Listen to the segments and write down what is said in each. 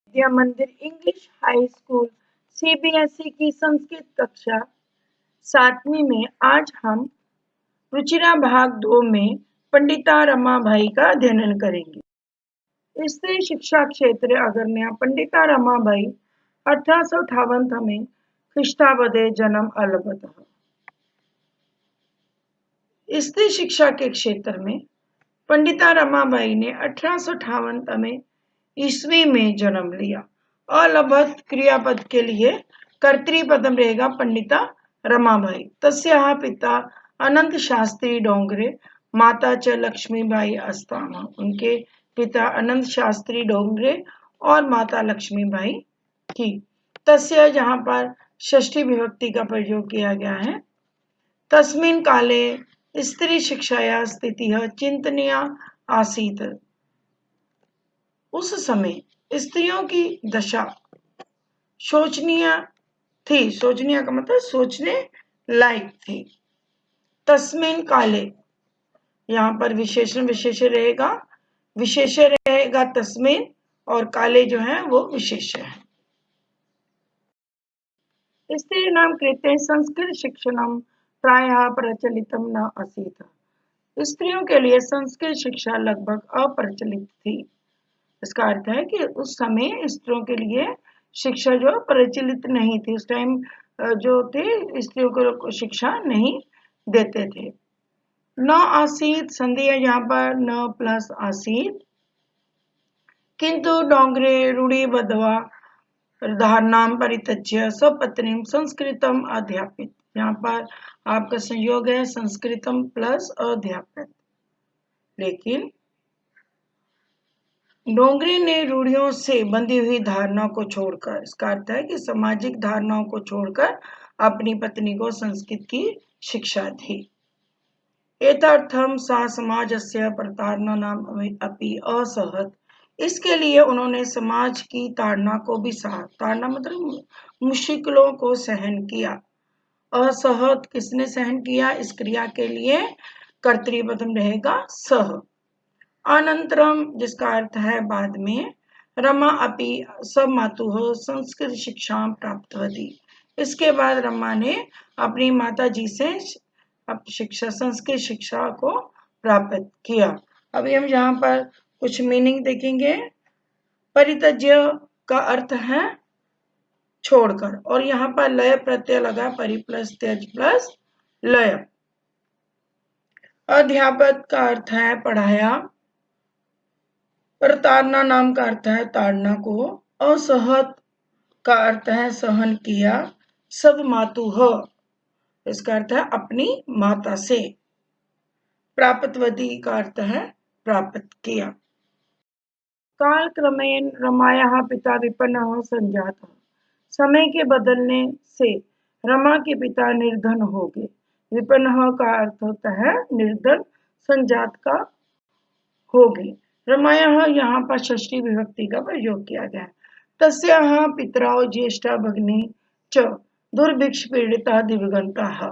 विद्या मंदिर English high school CBSE की संस्कृत कक्षा 7वीं में आज हम रुचिरा भाग 2 में पंडिता रमाबाई का अध्ययन करेंगे। स्त्री शिक्षा क्षेत्र अग्रण्या पंडिता रमाबाई 1858 में ख्रिस्ताब्दे जन्म अलबत। स्त्री शिक्षा के क्षेत्र में पंडिता रमाबाई ने 1858 में ईस्वी में जन्म लिया। अलबत क्रियापद के लिए कर्तृपदम रहेगा पंडिता रमाबाई। तस्याः पिता अनंत शास्त्री डोंगरे, माता च लक्ष्मीबाई अस्तामा। उनके पिता अनंत शास्त्री डोंगरे और माता लक्ष्मीबाई थी। तस्य जहाँ पर षष्ठी विभक्ति का प्रयोग किया गया है। तस्मिन् काले स्त्री शिक्षाया स्थितिः चिंतनीया आसीत्। उस समय स्त्रियों की दशा शोचनीय थी। शोचनीय का मतलब सोचने लायक थी। तस्मिन् काले यहाँ पर विशेषण विशेष्य रहेगा, विशेष्य रहेगा तस्मिन् और काले जो है वो विशेष्य है। स्त्रीणां कृते संस्कृत शिक्षणं प्रायः प्रचलितं न आसीत्। स्त्रियों के लिए संस्कृत शिक्षा लगभग अप्रचलित थी। इसका अर्थ है कि उस समय स्त्रियों के लिए शिक्षा जो प्रचलित नहीं थी। उस टाइम जो थे स्त्रियों को शिक्षा नहीं देते थे। न आसीत संधि है यहाँ पर न प्लस आसीत। किंतु डोंगरे रूढ़ी बधवा धारणाम परित्यज्य स्वपत्नीम संस्कृतम अध्यापित। यहाँ पर आपका संयोग है संस्कृतम प्लस अध्यापित। लेकिन डोंगरे ने रूढ़ियों से बंधी हुई धारणा को छोड़कर, इसका अर्थ है कि सामाजिक धारणाओं को छोड़कर अपनी पत्नी को संस्कृत की शिक्षा दी। एतदर्थं सा समाजस्य प्रताड़नानाम अपि असहत। इसके लिए उन्होंने समाज की ताड़ना को भी सहा। ताड़ना मतलब मुश्किलों को सहन किया। असहत किसने सहन किया? इस क्रिया के लिए कर्तृपदम रहेगा सह। अनंतरम जिसका अर्थ है बाद में, रमा अपि समातुः संस्कृत शिक्षा प्राप्तवती। इसके बाद रमा ने अपनी माता जी से शिक्षा संस्कृत शिक्षा को प्राप्त किया। अभी हम यहाँ पर कुछ मीनिंग देखेंगे। परित्यज्य का अर्थ है छोड़कर, और यहाँ पर लय प्रत्यय लगा, परि प्लस त्यज प्लस लय। अध्यापक का अर्थ है पढ़ाया। प्रताड़ना नाम का अर्थ है ताड़ना को। असहत का अर्थ है सहन किया। सब मातुः इसका अर्थ है अपनी माता से। प्राप्तवती का अर्थ है प्राप्त किया। काल क्रमेण रमायाः पिता विपन्नः संजातः। समय के बदलने से रमा के पिता निर्धन हो गए। विपन्नः का अर्थ होता है निर्धन, संजात का हो गए। रमायाः यहाँ पर षष्ठी विभक्ति का प्रयोग किया गया है। तस्याः पितरौ ज्येष्ठा भगिनी च दुर्भिक्ष पीड़िता दिवंगताः।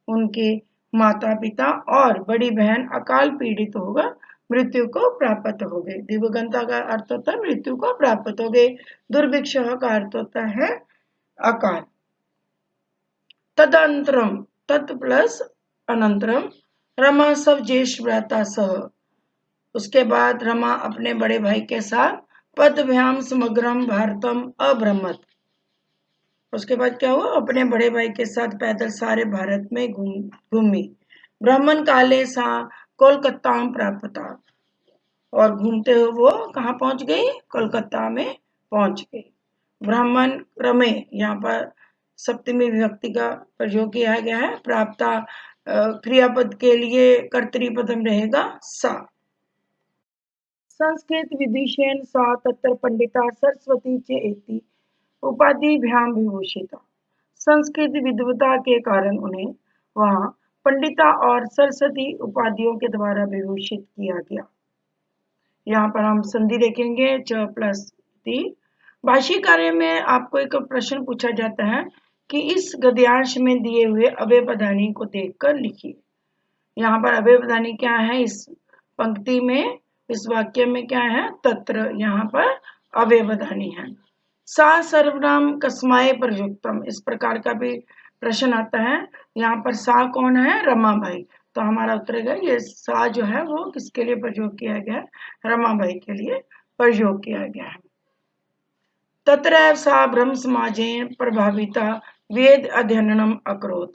उनके माता पिता और बड़ी बहन अकाल पीड़ित होकर मृत्यु को प्राप्त हो गए। दिवंगता का अर्थ होता है मृत्यु को प्राप्त हो गए। दुर्भिक्ष का अर्थ होता है अकाल। तदंतरम तत् प्लस अनंतरम रमा सब ज्येष्ठ भ्राता सह। उसके बाद रमा अपने बड़े भाई के साथ पदभ्याम समग्रम भारतम अभ्रमत। उसके बाद क्या हुआ? अपने बड़े भाई के साथ पैदल सारे भारत में घूमी। ब्राह्मण काले सा कोलकाता प्राप्ता। और घूमते हुए वो कहाँ पहुंच गई? कोलकाता में पहुंच गई। ब्राह्मण क्रमे यहाँ पर सप्तमी विभक्ति का प्रयोग किया गया है। प्राप्ता क्रियापद के लिए कर्तृपदम रहेगा सा। संस्कृत विदिशेन सा तत्र पंडिता सरस्वती चेति उपाधिभ्याम विभूषिता। संस्कृत विद्वता के कारण उन्हें वहाँ पंडिता और सरस्वती उपाधियों के द्वारा विभूषित किया गया। यहाँ पर हम संधि देखेंगे च प्लस ती। भाषी कार्य में आपको एक प्रश्न पूछा जाता है कि इस गद्यांश में दिए हुए अव्ययपदानी को देखकर लिखिए। यहाँ पर अव्ययपदानी क्या है? इस पंक्ति में, इस वाक्य में क्या है? तत्र। यहाँ पर अव्यवधानी है। सा सर्वनाम कस्माय प्रयुक्तम, इस प्रकार का भी प्रश्न आता है। यहाँ पर सा कौन है? रमाबाई। तो हमारा उत्तर है ये सा जो है वो किसके लिए प्रयोग किया गया है? रमाबाई के लिए प्रयोग किया गया है। तत्रैव सा ब्रह्म समाजेन प्रभाविता वेद अध्ययनम अकरोत,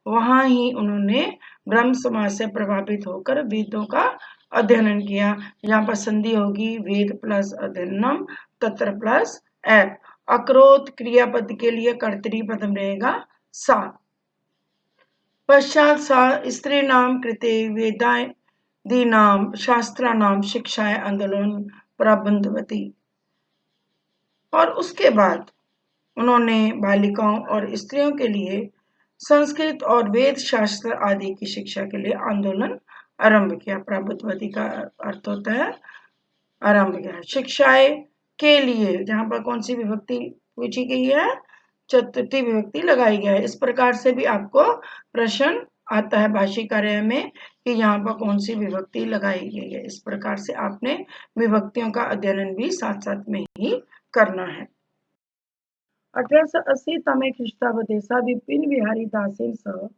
वहां ही उन्होंने ब्रह्म समाज से प्रभावित होकर वेदों का अध्ययन किया। यहाँ पर संधि होगी वेद प्लस अध्ययनम, तत्र प्लस एव। अकरोत क्रियापद के लिए कर्तरी-पदम रहेगा सा। पश्चात सा स्त्री नाम कृते वेदादीनां शास्त्राणां शिक्षाय आंदोलन प्रबंधवती, और उसके बाद उन्होंने बालिकाओं और स्त्रियों के लिए संस्कृत और वेद शास्त्र आदि की शिक्षा के लिए आंदोलन आरंभ किया। प्रबुद्धवती का अर्थ होता है आरंभ किया। शिक्षाएं के लिए जहां पर कौन सी विभक्ति पूछी गई है? चतुर्थी विभक्ति लगाई गई है। इस प्रकार से भी आपको प्रश्न आता है भाषी कार्य में कि यहाँ पर कौन सी विभक्ति लगाई गई है। इस प्रकार से आपने विभक्तियों का अध्ययन भी साथ साथ में ही करना है। 1880 तमे ख्रीष्टाब्दे सा विपिन बिहारी दासेन सह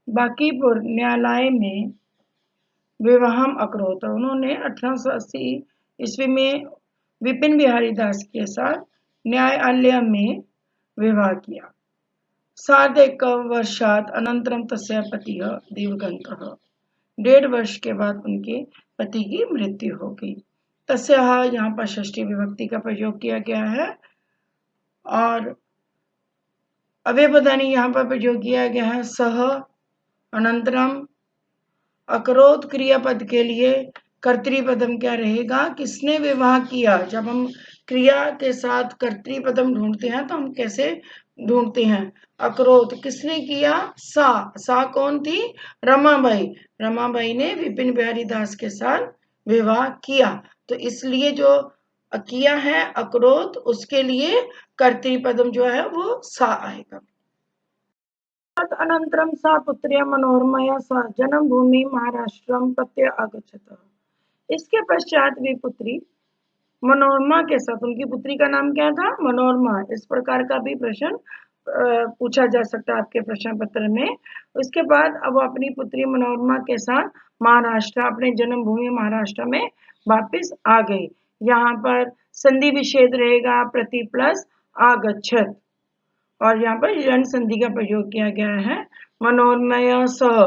बांकीपुर न्यायालय में विवाहम अकरोत, उन्होंने 1880 ईस्वी में विपिन बिहारी दास के साथ न्यायालय में विवाह किया। सार्धैकवर्षात् अनन्तरं तस्य पतिः दिवङ्गतः, 1.5 वर्ष के बाद उनके पति की मृत्यु हो गई। तस्याः यहाँ पर षष्ठी विभक्ति का प्रयोग किया गया है और अव्यवधानी यहाँ पर प्रयोग किया गया है सह, अनंतरम। अकरोत क्रियापद के लिए कर्तृपदम क्या रहेगा? किसने विवाह किया? जब हम क्रिया के साथ कर्तृपदम ढूंढते हैं तो हम कैसे ढूंढते हैं? अकरोत किसने किया? सा कौन थी? रमाबाई। रमाबाई ने विपिन बिहारी दास के साथ विवाह किया, तो इसलिए जो किया है अकरोत, उसके लिए कर्तृपदम जो है वो सा आएगा। अनंतरम सा पुत्र्या मनोरमया सह जन्मभूमि महाराष्ट्रम प्रत्य आगच्छत, इसके पश्चात वे पुत्री मनोरमा के साथ, उनकी पुत्री का नाम क्या था? मनोरमा। इस प्रकार का भी प्रश्न पूछा जा सकता है आपके प्रश्न पत्र में। उसके बाद अब अपनी पुत्री मनोरमा के साथ महाराष्ट्र, अपने जन्मभूमि महाराष्ट्र में वापस आ गई। यहाँ पर संधि विच्छेद रहेगा प्रति प्लस आगच्छत, और यहाँ पर ऋण संधि का प्रयोग किया गया है। मनोरमय सह,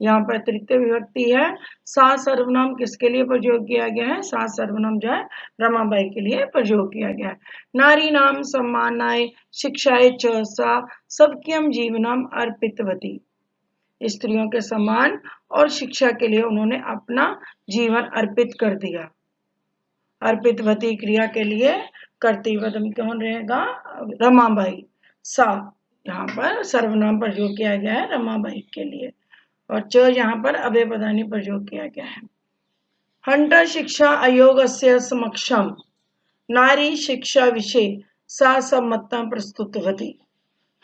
यहाँ पर तृतीय विभक्ति है। सा सर्वनाम किसके लिए प्रयोग किया गया है? सा सर्वनाम जो है रमाबाई के लिए प्रयोग किया गया है। नारी नाम सम्मानाय शिक्षाय च सा सबक्यम जीवनम अर्पितवती, स्त्रियों के सम्मान और शिक्षा के लिए उन्होंने अपना जीवन अर्पित कर दिया। अर्पितवती क्रिया के लिए कर्तृपदम कौन रहेगा? रमाबाई। सा यहाँ पर सर्वनाम प्रयोग किया गया है रमाबाई के लिए, और च यहाँ पर अव्यवधानी प्रयोग किया गया है। हंटर शिक्षा आयोगस्य समक्षम नारी शिक्षा विषय सा सम्मता प्रस्तुतवती,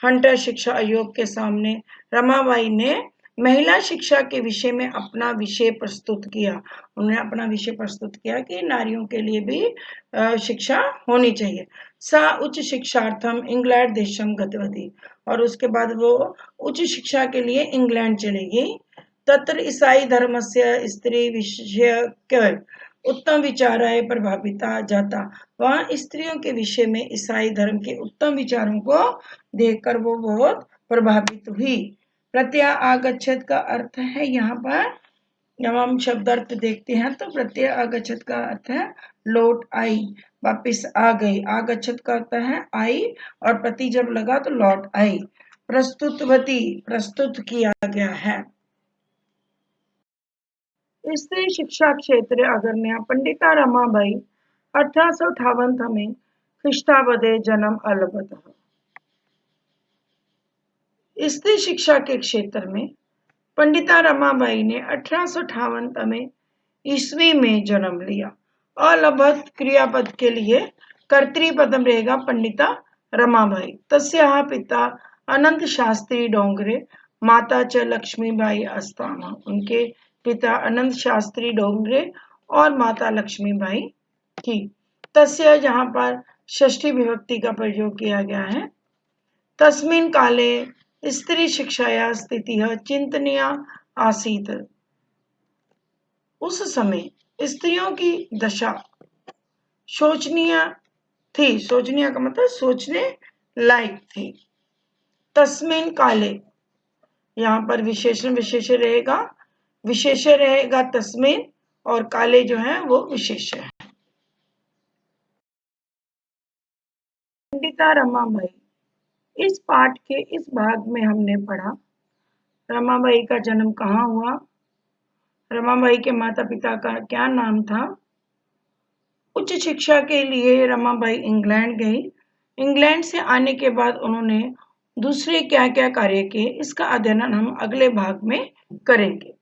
हंटर शिक्षा आयोग के सामने रमाबाई ने महिला शिक्षा के विषय में अपना विषय प्रस्तुत किया। उन्होंने अपना विषय प्रस्तुत किया कि नारियों के लिए भी शिक्षा होनी चाहिए। सा उच्च शिक्षार्थम इंग्लैंड देशम गतवती, और उसके बाद वो उच्च शिक्षा के लिए इंग्लैंड चली गई। तत्र ईसाई धर्म से स्त्री विषय उत्तम विचाराय प्रभाविता जाता, वहां स्त्रियों के विषय में ईसाई धर्म के उत्तम विचारों को देखकर वो बहुत प्रभावित हुई। प्रत्यय आगच्छत का अर्थ है, यहाँ पर जब हम शब्द अर्थ देखते हैं तो प्रत्यय आगच्छत का अर्थ है लौट आई, वापिस आ गई। आगच्छत का अर्थ है आई, और प्रति जब लगा तो लौट आई। प्रस्तुतवती, प्रस्तुत किया गया है। स्त्री शिक्षा क्षेत्र अग्रण्या पंडिता रमाबाई 1858 में ख्रीष्टाब्दे जन्म अलबतः, स्त्री शिक्षा के क्षेत्र में पंडिता रमाबाई ने 1858 में ईस्वी में जन्म लिया। अलभत क्रियापद के लिए कर्तृपदम रहेगा पंडिता रमाबाई। तस्याः पिता अनंत शास्त्री डोंगरे, माता च लक्ष्मीबाई अस्तामा, उनके पिता अनंत शास्त्री डोंगरे और माता लक्ष्मीबाई थी। तस्य यहाँ पर षष्ठी विभक्ति का प्रयोग किया गया है। तस्मिन् काले स्त्री शिक्षाया स्थितिः चिंतनीया आसीत्। उस समय स्त्रियों की दशा शोचनीय थी। शोचनीय का मतलब सोचने लायक थी। तस्मिन् काले, यहाँ पर विशेषण विशेष्य रहेगा, विशेष्य रहेगा तस्मिन् और काले जो है वो विशेष्य है। पंडिता रमाबाई, इस पाठ के इस भाग में हमने पढ़ा रमाबाई का जन्म कहाँ हुआ, रमाबाई के माता पिता का क्या नाम था, उच्च शिक्षा के लिए रमाबाई इंग्लैंड गई, इंग्लैंड से आने के बाद उन्होंने दूसरे क्या क्या कार्य किए, इसका अध्ययन हम अगले भाग में करेंगे।